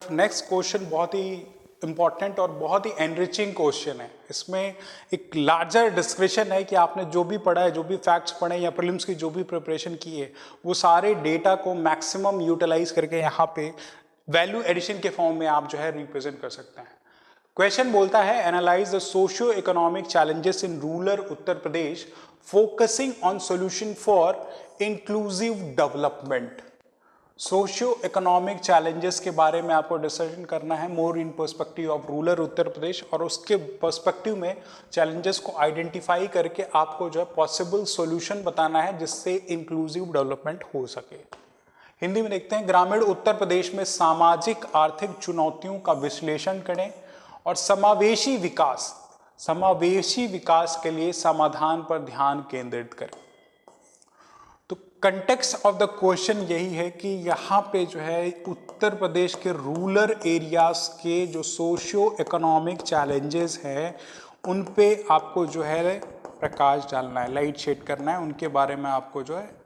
तरफ next question बहुत ही important और बहुत ही एनरिचिंग क्वेश्चन है। इसमें एक लार्जर डिस्कशन है कि आपने जो भी पढ़ा है, जो भी फैक्ट्स पढ़े या प्रीलिम्स की जो भी प्रिपरेशन की है, वो सारे डेटा को मैक्सिमम यूटिलाइज करके यहाँ पे वैल्यू एडिशन के फॉर्म में आप जो है रिप्रेजेंट कर सकते हैं। क्वेश्चन बोलता है analyse the socio economic challenges in rural Uttar Pradesh focusing on solution for inclusive development. Socio economic challenges के बारे में आपको डिस्कशन करना है मोर in perspective of rural Uttar प्रदेश, और उसके पर्सपेक्टिव में चैलेंजेस को आइडेंटिफाई करके आपको जो है पॉसिबल सॉल्यूशन बताना है जिससे इंक्लूसिव डेवलपमेंट हो सके। हिंदी में देखते हैं, ग्रामीण उत्तर प्रदेश में सामाजिक आर्थिक चुनौतियों का विश्लेषण करें और समावेशी विकास के लिए समाधान पर ध्यान केंद्रित करें। तो कंटेक्स्ट ऑफ द क्वेश्चन यही है कि यहाँ पे जो है उत्तर प्रदेश के रूरल एरियाज के जो सोशियो इकोनॉमिक चैलेंजेस हैं उन पे आपको जो है प्रकाश डालना है, लाइट शेड करना है, उनके बारे में आपको जो है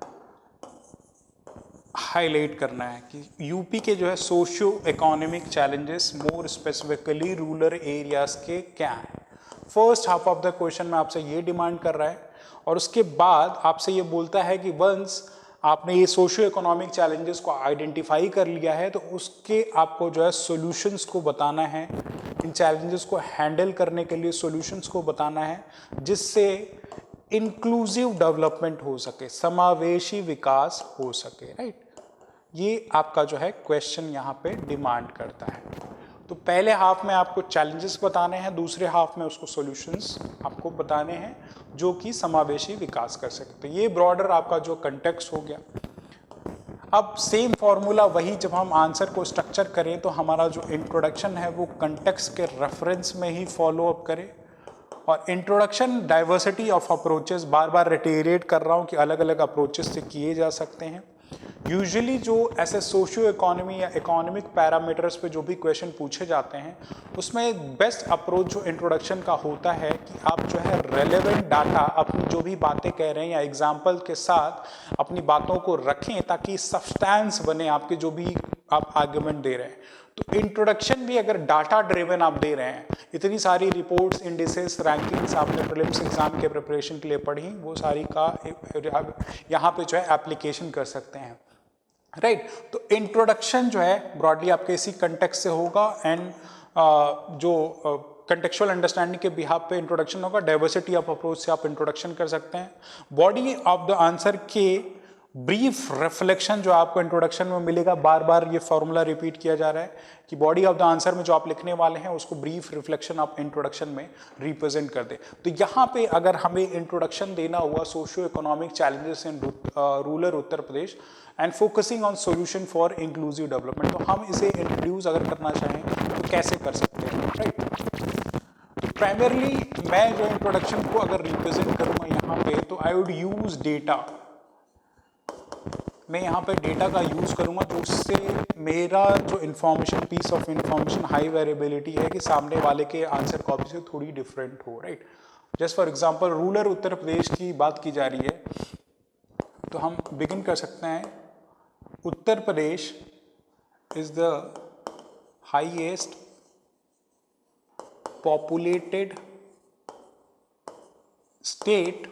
हाईलाइट करना है कि यूपी के जो है socio economic challenges more specifically rural areas के क्या हैं। First half of the question में आपसे ये डिमांड कर रहा है और उसके बाद आपसे ये बोलता है कि वंस आपने ये सोशियो इकोनॉमिक चैलेंजेस को आइडेंटिफाई कर लिया है तो उसके आपको जो है सॉल्यूशंस को बताना है, इन चैलेंजेस को हैंडल करने के लिए सॉल्यूशंस को बताना है जिससे इंक्लूसिव डेवलपमेंट हो सके, समावेशी विकास हो सके, राइट। ये आपका जो है क्वेश्चन यहाँ पे डिमांड करता है। तो पहले हाफ में आपको चैलेंजेस बताने हैं, दूसरे हाफ में उसको सॉल्यूशंस आपको बताने हैं जो कि समावेशी विकास कर सके। तो ये ब्रॉडर आपका जो कंटेक्स्ट हो गया। अब सेम फॉर्मूला वही जब हम आंसर को स्ट्रक्चर करें तो हमारा जो इंट्रोडक्शन है वो कंटेक्स्ट के रेफरेंस में ही फॉलो अप करें। और इंट्रोडक्शन डाइवर्सिटी ऑफ अप्रोचेस, बार बार रिटेरेट कर रहा हूँ कि अलग अलग अप्रोचेस से किए जा सकते हैं। यूजुअली जो ऐसे सोशियो इकोनॉमी या इकोनॉमिक पैरामीटर्स पे जो भी क्वेश्चन पूछे जाते हैं उसमें बेस्ट अप्रोच जो इंट्रोडक्शन का होता है कि आप जो है रेलेवेंट डाटा, अपनी जो भी बातें कह रहे हैं या एग्जाम्पल के साथ अपनी बातों को रखें ताकि सब्सटेंस बने आपके जो भी आप आर्गुमेंट दे रहे हैं। तो इंट्रोडक्शन भी अगर डाटा ड्रिवन आप दे रहे हैं, इतनी सारी रिपोर्ट्स, इंडिसेस, रैंकिंग्स आपने प्रीलिम्स एग्जाम के प्रिपरेशन के लिए पढ़ी, वो सारी का यहाँ पे जो है एप्लीकेशन कर सकते हैं, राइट। तो इंट्रोडक्शन जो है ब्रॉडली आपके इसी कंटेक्स्ट से होगा एंड जो कंटेक्चुअल अंडरस्टैंडिंग के बिहाफ पे इंट्रोडक्शन होगा। डाइवर्सिटी ऑफ अप्रोच से आप इंट्रोडक्शन कर सकते हैं। बॉडी ऑफ द आंसर के ब्रीफ रिफ्लेक्शन जो आपको इंट्रोडक्शन में मिलेगा, बार बार ये फॉर्मूला रिपीट किया जा रहा है कि बॉडी ऑफ द आंसर में जो आप लिखने वाले हैं उसको ब्रीफ रिफ्लेक्शन आप इंट्रोडक्शन में रिप्रेजेंट कर दें। तो यहाँ पे अगर हमें इंट्रोडक्शन देना हुआ socio economic challenges in rural Uttar Pradesh and focusing on solution for inclusive development, तो हम इसे इंट्रोड्यूस अगर करना चाहें तो कैसे कर सकते हैं, राइट। तो प्राइमरली मैं जो इंट्रोडक्शन को अगर रिप्रेजेंट करूँगा यहाँ पे तो आई वुड यूज डेटा। मैं यहाँ पे डेटा का यूज़ करूँगा जो उससे मेरा जो information, piece of information high variability है कि सामने वाले के आंसर कॉपी से थोड़ी डिफरेंट हो, right. Just for example rural Uttar Pradesh की बात की जा रही है तो हम बिगिन कर सकते हैं, Uttar Pradesh is the highest populated state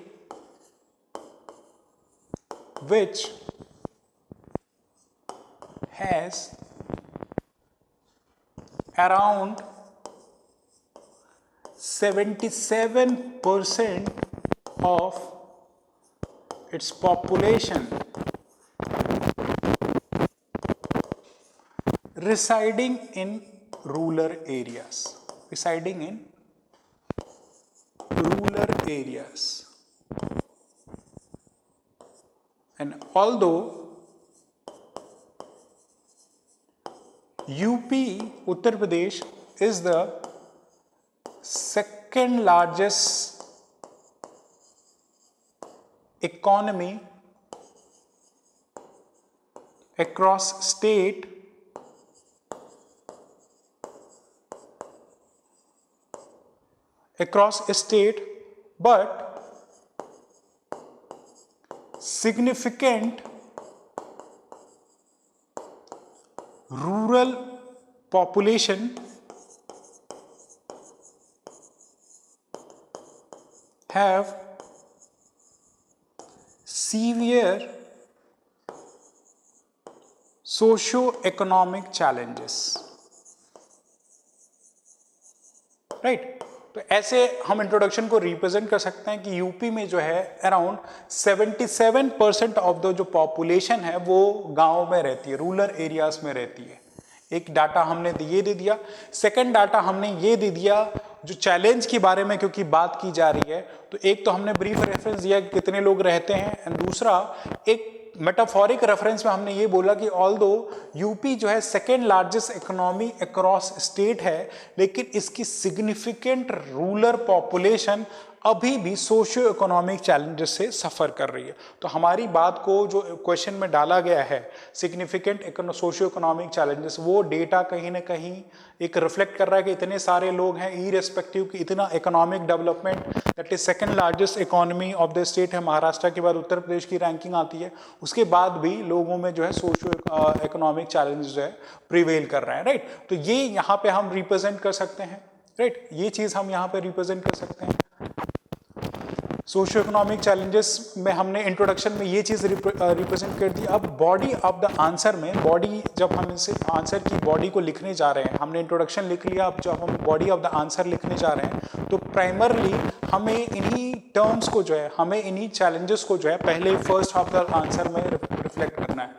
which has around 77% of its population residing in rural areas. And although UP, Uttar Pradesh, is the second largest economy across state, but significant rural population have severe socio-economic challenges, right. तो ऐसे हम introduction को represent कर सकते हैं कि UP में जो है अराउंड 77% ऑफ द जो पॉपुलेशन है वो गांव में रहती है, रूरल एरियाज में रहती है। एक डाटा हमने ये दे दिया। सेकंड डाटा हमने ये दे दिया जो चैलेंज के बारे में क्योंकि बात की जा रही है, तो एक तो हमने ब्रीफ रेफरेंस दिया कि कितने लोग रहते हैं, एंड दूसरा एक मेटाफोरिक रेफरेंस में हमने ये बोला कि ऑल्दो यूपी जो है second largest economy across state है, लेकिन इसकी सिग्निफिकेंट रूरल पॉपुलेशन अभी भी सोशियो इकोनॉमिक चैलेंजेस से सफ़र कर रही है। तो हमारी बात को जो क्वेश्चन में डाला गया है सिग्निफिकेंट सोशियो इकोनॉमिक चैलेंजेस, वो डेटा कहीं ना कहीं एक रिफ्लेक्ट कर रहा है कि इतने सारे लोग हैं इरेस्पेक्टिव कि इतना economic development, that is second largest economy of the state है, महाराष्ट्र के बाद उत्तर प्रदेश की रैंकिंग आती है, उसके बाद भी लोगों में जो है सोशियो इकोनॉमिक चैलेंज जो है प्रिवेल कर रहे हैं, राइट। तो ये यहाँ पे हम रिप्रेजेंट कर सकते हैं, राइट, ये चीज़ हम यहाँ पे रिप्रेजेंट कर सकते हैं। सोशियो इकोनॉमिक चैलेंजेस में हमने इंट्रोडक्शन में ये चीज़ रिप्रेजेंट कर दी। अब बॉडी ऑफ द आंसर में, बॉडी जब हम इसे आंसर की बॉडी को लिखने जा रहे हैं, हमने इंट्रोडक्शन लिख लिया, अब जब हम बॉडी ऑफ द आंसर लिखने जा रहे हैं तो प्राइमरली हमें इन्हीं टर्म्स को जो है, हमें इन्हीं चैलेंजेस को जो है पहले फर्स्ट ऑफ द आंसर में रिफ्लेक्ट करना है।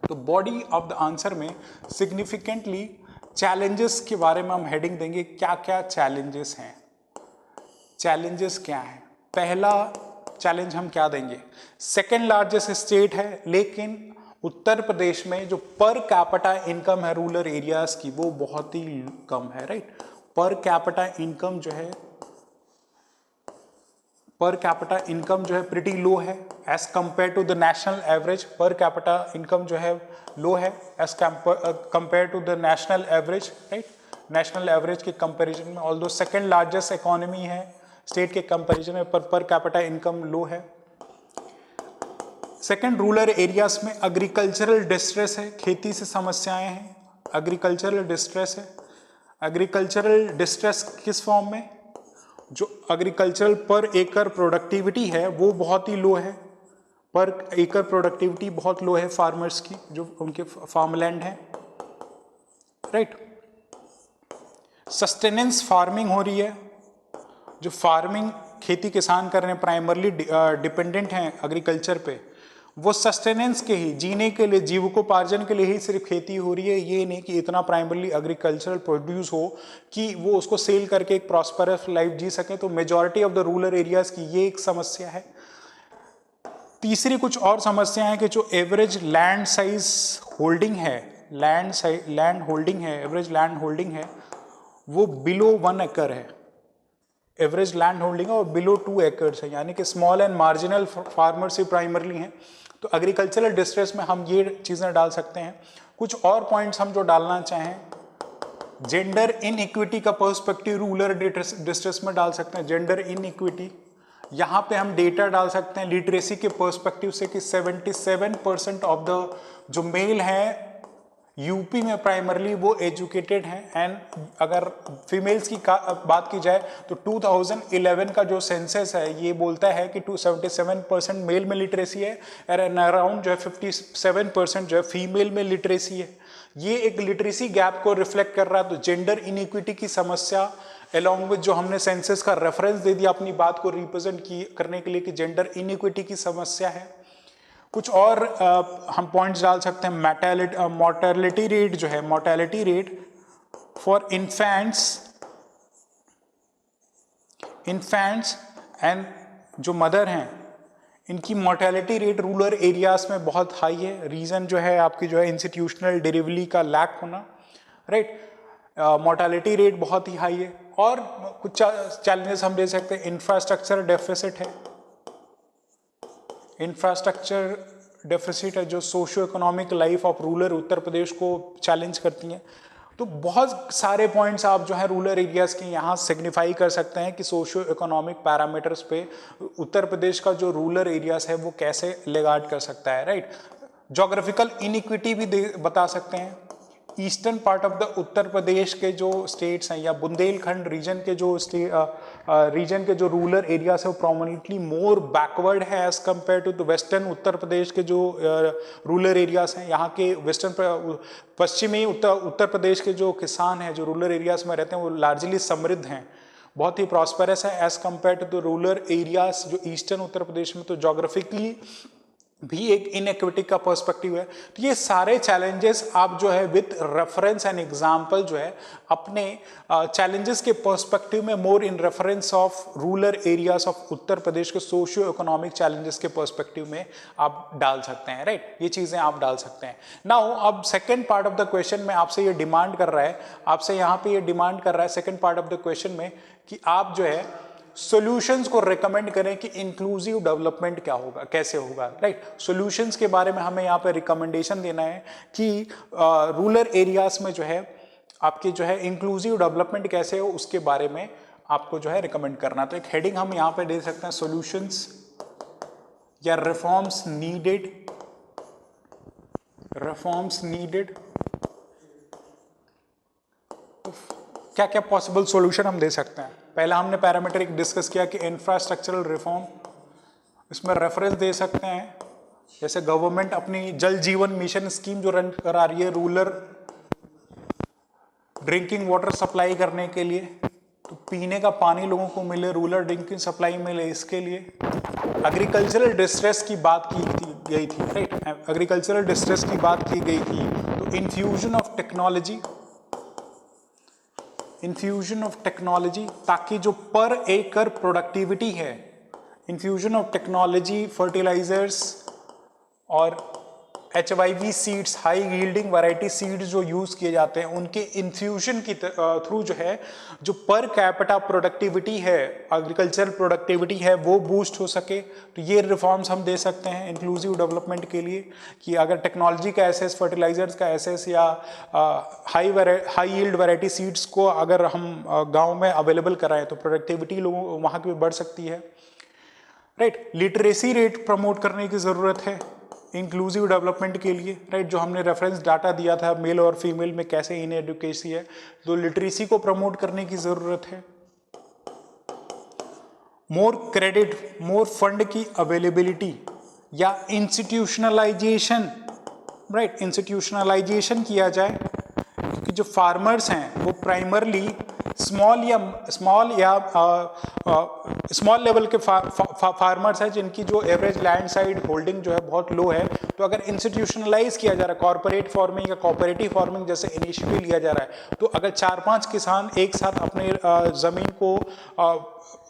तो बॉडी ऑफ द आंसर में सिग्निफिकेंटली चैलेंजेस के बारे में हम हेडिंग देंगे, क्या क्या चैलेंजेस हैं, चैलेंजेस क्या हैं। पहला चैलेंज हम क्या देंगे, सेकेंड लार्जेस्ट स्टेट है, लेकिन उत्तर प्रदेश में जो पर कैपिटा इनकम है रूरल एरियाज की वो बहुत ही कम है, राइट। पर कैपिटा इनकम जो है, पर कैपिटा इनकम जो है प्रिटी लो है as compare to the national average. Per capita income जो है लो है as compare to the national average, right. National average के कंपैरिजन में ऑल्दो सेकेंड लार्जेस्ट इकोनॉमी है स्टेट के कंपैरिजन में, पर कैपिटा इनकम लो है। सेकंड, रूरल एरियाज में एग्रीकल्चरल डिस्ट्रेस है, खेती से समस्याएं हैं, एग्रीकल्चरल डिस्ट्रेस है। एग्रीकल्चरल डिस्ट्रेस किस फॉर्म में, जो एग्रीकल्चरल पर एकड़ प्रोडक्टिविटी है वो बहुत ही लो है, पर एकड़ प्रोडक्टिविटी बहुत लो है फार्मर्स की, जो उनके फार्मलैंड है, राइट। सस्टेनेंस फार्मिंग हो रही है, जो फार्मिंग खेती किसान कर रहे हैं प्राइमरली डिपेंडेंट हैं एग्रीकल्चर पे, वो सस्टेनेंस के ही, जीने के लिए, जीविकोपार्जन के लिए ही सिर्फ खेती हो रही है, ये नहीं कि इतना प्राइमरली एग्रीकल्चरल प्रोड्यूस हो कि वो उसको सेल करके एक प्रॉस्परस लाइफ जी सके। तो majority of the rural areas की ये एक समस्या है। तीसरी कुछ और समस्या है कि जो एवरेज लैंड साइज होल्डिंग है, लैंड होल्डिंग है, एवरेज लैंड होल्डिंग है वो बिलो 1 एकड़ है, एवरेज लैंड होल्डिंग है, और बिलो 2 एकर्स है, यानी कि small and marginal farmers he primarily हैं। तो एग्रीकल्चरल डिस्ट्रेस में हम ये चीज़ें डाल सकते हैं। कुछ और पॉइंट्स हम जो डालना चाहें, जेंडर इनइक्विटी का पर्सपेक्टिव रूरल डिस्ट्रेस में डाल सकते हैं, जेंडर इनइक्विटी। यहाँ पे हम डेटा डाल सकते हैं लिटरेसी के पर्सपेक्टिव से कि 77% ऑफ द जो मेल हैं यूपी में प्राइमरली वो एजुकेटेड हैं, एंड अगर फीमेल्स की बात की जाए तो 2011 का जो सेंसस है ये बोलता है कि 77% मेल में लिटरेसी है, एंड अराउंड जो है 57% जो है फीमेल में लिटरेसी है। ये एक लिटरेसी गैप को रिफ्लेक्ट कर रहा है। तो जेंडर इनइक्विटी की समस्या अलॉन्ग विद जो हमने सेंसस का रेफरेंस दे दिया अपनी बात को रिप्रेजेंट करने के लिए कि जेंडर इनइक्विटी की समस्या है। कुछ और हम पॉइंट्स डाल सकते हैं, मोर्टेलिटी रेट जो है, mortality rate for infants and जो मदर हैं इनकी मोर्टेलिटी रेट रूरल एरियाज में बहुत हाई है। रीज़न जो है आपकी जो है इंस्टीट्यूशनल डिलीवरी का लैक होना, राइट। मोर्टेलिटी रेट बहुत ही हाई है। और कुछ चैलेंजेस हम दे सकते हैं, इंफ्रास्ट्रक्चर डेफिसिट है, इंफ्रास्ट्रक्चर डेफिसिट है जो socio economic life of rural Uttar Pradesh को चैलेंज करती हैं। तो बहुत सारे पॉइंट्स आप जो है रूरल एरियाज के यहाँ सिग्निफाई कर सकते हैं कि सोशियो इकोनॉमिक पैरामीटर्स पे उत्तर प्रदेश का जो रूरल एरियाज है वो कैसे लेगार्ड कर सकता है, राइट। जोग्राफिकल इनइक्विटी भी बता सकते हैं, ईस्टर्न पार्ट ऑफ द उत्तर प्रदेश के जो स्टेट्स हैं या बुंदेलखंड रीजन के जो रीजन के जो रूरल एरियाज है वो प्रोमिनेंटली मोर बैकवर्ड है as compare to the western Uttar Pradesh के जो रूरल एरियाज हैं। यहाँ के वेस्टर्न पश्चिमी उत्तर प्रदेश के जो किसान हैं जो रूरल एरियाज में रहते हैं वो लार्जली समृद्ध हैं, बहुत ही प्रॉस्पेरस है as compare to the rural areas जो ईस्टर्न उत्तर प्रदेश में तो जोग्राफिकली भी एक इनइक्विटी का पर्सपेक्टिव है। तो ये सारे चैलेंजेस आप जो है विद रेफरेंस एंड एग्जांपल जो है अपने चैलेंजेस के पर्सपेक्टिव में more in reference of rural areas of Uttar Pradesh के सोशियो इकोनॉमिक चैलेंजेस के पर्सपेक्टिव में आप डाल सकते हैं, राइट। ये चीजें आप डाल सकते हैं। नाउ अब second part of the question में आपसे ये डिमांड कर रहा है, आपसे यहाँ पे ये डिमांड कर रहा है second part of the question में कि आप जो है सॉल्यूशंस को रिकमेंड करें कि इंक्लूसिव डेवलपमेंट क्या होगा, कैसे होगा, राइट। सॉल्यूशंस के बारे में हमें यहाँ पे रिकमेंडेशन देना है कि रूरल एरियाज में जो है आपके जो है इंक्लूसिव डेवलपमेंट कैसे हो उसके बारे में आपको जो है रिकमेंड करना। तो एक हेडिंग हम यहाँ पे दे सकते हैं सॉल्यूशंस या रिफॉर्म्स नीडेड, रिफॉर्म्स नीडेड। क्या क्या पॉसिबल सॉल्यूशन हम दे सकते हैं। पहला हमने पैरामीटर एक डिस्कस किया कि इंफ्रास्ट्रक्चरल रिफॉर्म, इसमें रेफरेंस दे सकते हैं जैसे गवर्नमेंट अपनी जल जीवन मिशन स्कीम जो रन करा रही है रूरल ड्रिंकिंग वाटर सप्लाई करने के लिए, तो पीने का पानी लोगों को मिले, रूरल ड्रिंकिंग सप्लाई मिले, इसके लिए एग्रीकल्चरल डिस्ट्रेस की बात की गई थी, राइट। एग्रीकल्चरल डिस्ट्रेस की बात की गई थी, तो infusion of technology, infusion of technology ताकि जो पर एकड़ प्रोडक्टिविटी है, इन्फ्यूजन ऑफ टेक्नोलॉजी, फर्टिलाइजर्स और HYV seeds, high yielding variety seeds जो यूज किए जाते हैं उनके इन्फ्यूजन की थ्रू जो है जो पर कैपिटा प्रोडक्टिविटी है, एग्रीकल्चर प्रोडक्टिविटी है, वो बूस्ट हो सके। तो ये रिफॉर्म्स हम दे सकते हैं इंक्लूसिव डेवलपमेंट के लिए कि अगर टेक्नोलॉजी का एसेस, फर्टिलाइजर्स का एसेस या हाई यील्ड वैरायटी सीड्स को अगर हम गाँव में अवेलेबल कराएं तो प्रोडक्टिविटी लोगों वहाँ की बढ़ सकती है, राइट। लिटरेसी रेट प्रमोट करने की ज़रूरत है इंक्लूसिव डेवलपमेंट के लिए, राइट। जो हमने रेफरेंस डाटा दिया था मेल और फीमेल में कैसे इन एडुकेसी है, तो लिटरेसी को प्रमोट करने की जरूरत है। मोर क्रेडिट, मोर फंड की अवेलेबिलिटी या इंस्टीट्यूशनलाइजेशन, राइट, इंस्टीट्यूशनलाइजेशन किया जाए क्योंकि जो फार्मर्स हैं वो प्राइमरली स्मॉल लेवल के फार्मर्स हैं जिनकी जो एवरेज लैंड साइड होल्डिंग जो है बहुत लो है। तो अगर इंस्टीट्यूशनलाइज किया जा रहा है, कॉर्पोरेट फार्मिंग या कोऑपरेटिव फार्मिंग जैसे इनिशिएटिव लिया जा रहा है, तो अगर 4-5 किसान एक साथ अपने जमीन को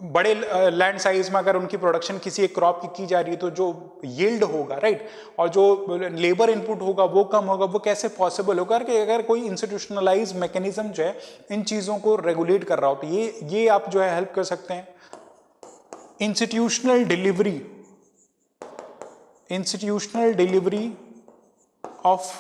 बड़े लैंड साइज में अगर उनकी प्रोडक्शन किसी एक क्रॉप की जा रही है तो जो यील्ड होगा, राइट, और जो लेबर इनपुट होगा वो कम होगा। वो कैसे पॉसिबल होगा कि अगर कोई इंस्टीट्यूशनलाइज मैकेनिज्म जो है इन चीज़ों को रेगुलेट कर रहा हो, तो ये आप जो है हेल्प कर सकते हैं। Institutional delivery of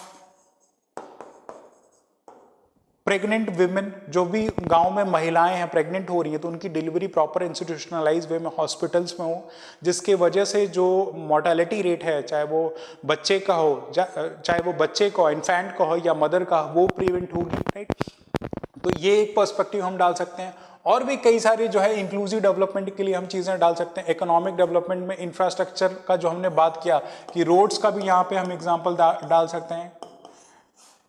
pregnant women, जो भी गांव में महिलाएं हैं प्रेग्नेंट हो रही है तो उनकी डिलीवरी प्रॉपर इंस्टीट्यूशनलाइज वे में हॉस्पिटल्स में हो, जिसके वजह से जो मोर्टेलिटी रेट है, चाहे वो बच्चे का हो, चाहे वो बच्चे का इन्फेंट का हो या मदर का, वो प्रिवेंट होगी, राइट। तो ये एक पर्सपेक्टिव हम डाल सकते हैं। और भी कई सारे जो है इंक्लूसिव डेवलपमेंट के लिए हम चीज़ें डाल सकते हैं। इकोनॉमिक डेवलपमेंट में इंफ्रास्ट्रक्चर का जो हमने बात किया कि रोड्स का भी यहाँ पे हम एग्जांपल डाल सकते हैं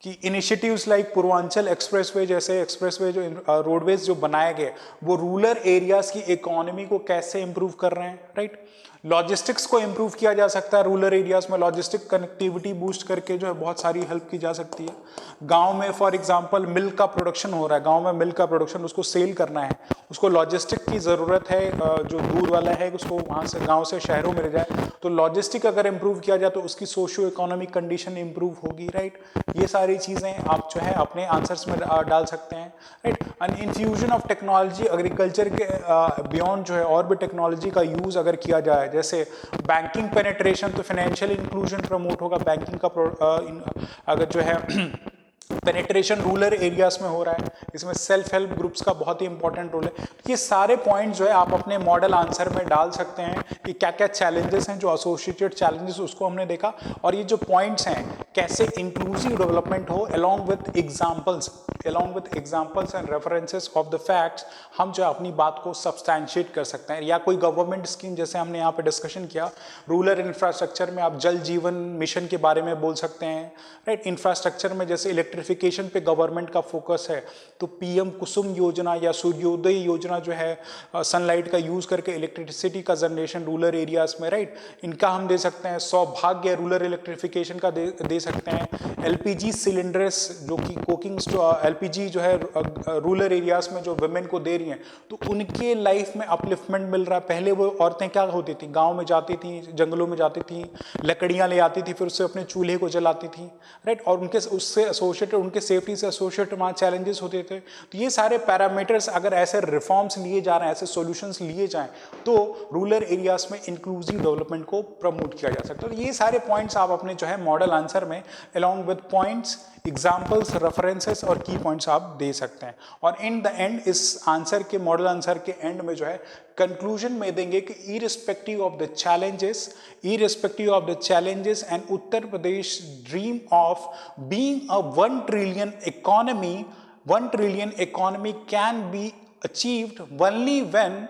कि इनिशिएटिव्स लाइक पूर्वांचल एक्सप्रेसवे जैसे एक्सप्रेसवे जो रोडवेज जो बनाए गए वो रूरल एरियाज की इकोनॉमी को कैसे इंप्रूव कर रहे हैं, राइट। लॉजिस्टिक्स को इंप्रूव किया जा सकता है, रूरल एरियाज में लॉजिस्टिक कनेक्टिविटी बूस्ट करके जो है बहुत सारी हेल्प की जा सकती है। गांव में फॉर एग्जांपल मिल्क का प्रोडक्शन हो रहा है, गांव में मिल्क का प्रोडक्शन उसको सेल करना है, उसको लॉजिस्टिक की ज़रूरत है, जो दूर वाला है उसको वहाँ से गाँव से शहरों में ले जाए, तो लॉजिस्टिक अगर इंप्रूव किया जाए तो उसकी सोशियो इकोनॉमिक कंडीशन इंप्रूव होगी, राइट। ये सारी चीज़ें आप जो है अपने आंसर्स में डाल सकते हैं, right. And infusion of technology agriculture के बियॉन्ड जो है और भी टेक्नोलॉजी का यूज़ अगर किया जाए, जैसे बैंकिंग पेनिट्रेशन, तो फाइनेंशियल इंक्लूजन प्रमोट होगा। बैंकिंग का अगर जो है पेनिट्रेशन रूरल एरियाज में हो रहा है, इसमें सेल्फ हेल्प ग्रुप्स का बहुत ही इंपॉर्टेंट रोल है। ये सारे पॉइंट जो है आप अपने मॉडल आंसर में डाल सकते हैं कि क्या क्या चैलेंजेस हैं, जो एसोसिएटेड चैलेंजेस उसको हमने देखा, और ये जो पॉइंट्स हैं कैसे इंक्लूसिव डेवलपमेंट हो along with examples and references of the facts हम जो अपनी बात को सब्सटैंशिएट कर सकते हैं। या कोई गवर्नमेंट स्कीम जैसे हमने यहाँ पे डिस्कशन किया, रूरल इंफ्रास्ट्रक्चर में आप जल जीवन मिशन के बारे में बोल सकते हैं, राइट। इंफ्रास्ट्रक्चर में जैसे इलेक्ट्रिफिकेशन पे गवर्नमेंट का फोकस है तो पीएम कुसुम योजना या सूर्योदय योजना जो है सनलाइट का यूज करके इलेक्ट्रिसिटी का जनरेशन रूरल एरियाज में, राइट, इनका हम दे सकते हैं। सौभाग्य रूरल इलेक्ट्रिफिकेशन का दे सकते हैं। एलपीजी सिलेंडर्स जो कि कुकिंग एलपीजी जो है रूरल एरियाज में जो वुमेन को दे रही हैं तो उनके लाइफ में अपलिफ्टमेंट मिल रहा है। पहले वो औरतें क्या होती थी, गांव में जाती थी, जंगलों में जाती थी, लकड़ियां ले आती थी, फिर उससे अपने चूल्हे को जलाती थी, राइट, और उनके उससे एसोसिएटेड, उनके सेफ्टी से एसोसिएटेड वहाँ चैलेंजेस होते थे। तो ये सारे पैरामीटर्स अगर ऐसे रिफॉर्म्स लिए जा रहे हैं, ऐसे सॉल्यूशंस लिए जाएं तो रूरल एरियाज में इंक्लूसिव डेवलपमेंट को प्रमोट किया जा सकता है। तो ये सारे पॉइंट्स आप अपने जो है मॉडल आंसर में along with points, examples, references और की पॉइंट्स आप दे सकते हैं। और इन द एंड इस आंसर के मॉडल आंसर के एंड में जो है कंक्लूजन में देंगे कि irrespective of the challenges and Uttar Pradesh dream of being a 1 trillion economy can be achieved only when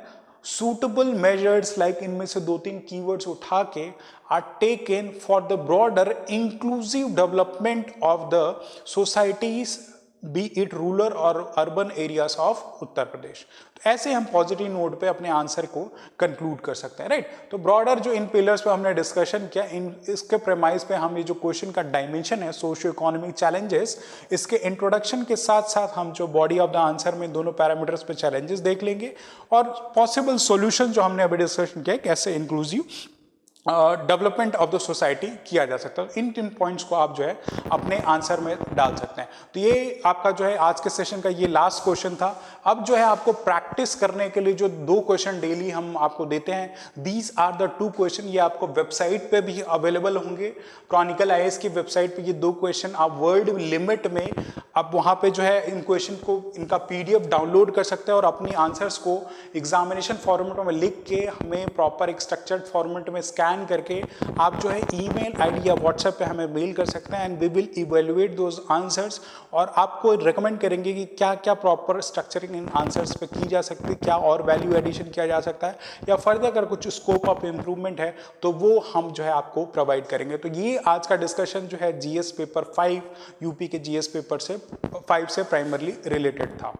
suitable measures like इनमें से 2-3 keywords उठा के are taken for the broader inclusive development of the societies, be it rural or urban areas of Uttar Pradesh. तो ऐसे हम positive note पे अपने answer को कंक्लूड कर सकते हैं, राइट। तो ब्रॉडर जो इन पिलर्स पे हमने डिस्कशन किया, इसके प्रेमाइज पे हम ये जो क्वेश्चन का डायमेंशन है सोशियो इकोनॉमिक चैलेंजेस, इसके इंट्रोडक्शन के साथ साथ हम जो बॉडी ऑफ द आंसर में दोनों पैरामीटर्स पे चैलेंजेस देख लेंगे और पॉसिबल सॉल्यूशन जो हमने अभी डिस्कशन किया कैसे inclusive development of the society किया जा सकता है। इन 3 पॉइंट्स को आप जो है अपने आंसर में डाल सकते हैं। तो ये आपका जो है आज के सेशन का ये लास्ट क्वेश्चन था। अब जो है आपको प्रैक्टिस करने के लिए जो 2 क्वेश्चन डेली हम आपको देते हैं, दीज आर द 2 क्वेश्चन। ये आपको वेबसाइट पे भी अवेलेबल होंगे, क्रॉनिकल आईएएस की वेबसाइट पे ये 2 क्वेश्चन आप वर्ड लिमिट में आप वहाँ पे जो है इन क्वेश्चन को इनका पीडीएफ डाउनलोड कर सकते हैं और अपनी आंसर्स को एग्जामिनेशन फॉर्मेट में लिख के हमें प्रॉपर एक स्ट्रक्चर्ड फॉर्मेट में स्कैन करके आप जो है ईमेल आईडी या व्हाट्सएप पे हमें मेल कर सकते हैं and we will evaluate those answers और आपको रिकमेंड करेंगे कि क्या क्या प्रॉपर स्ट्रक्चरिंग इन आंसर्स पे की जा सकती है, क्या और वैल्यू एडिशन किया जा सकता है या फर्दर अगर कुछ स्कोप ऑफ इम्प्रूवमेंट है तो वो हम जो है आपको प्रोवाइड करेंगे। तो ये आज का डिस्कशन जो है जीएस पेपर 5 यूपी के जीएस पेपर से 5 से प्राइमरली रिलेटेड था।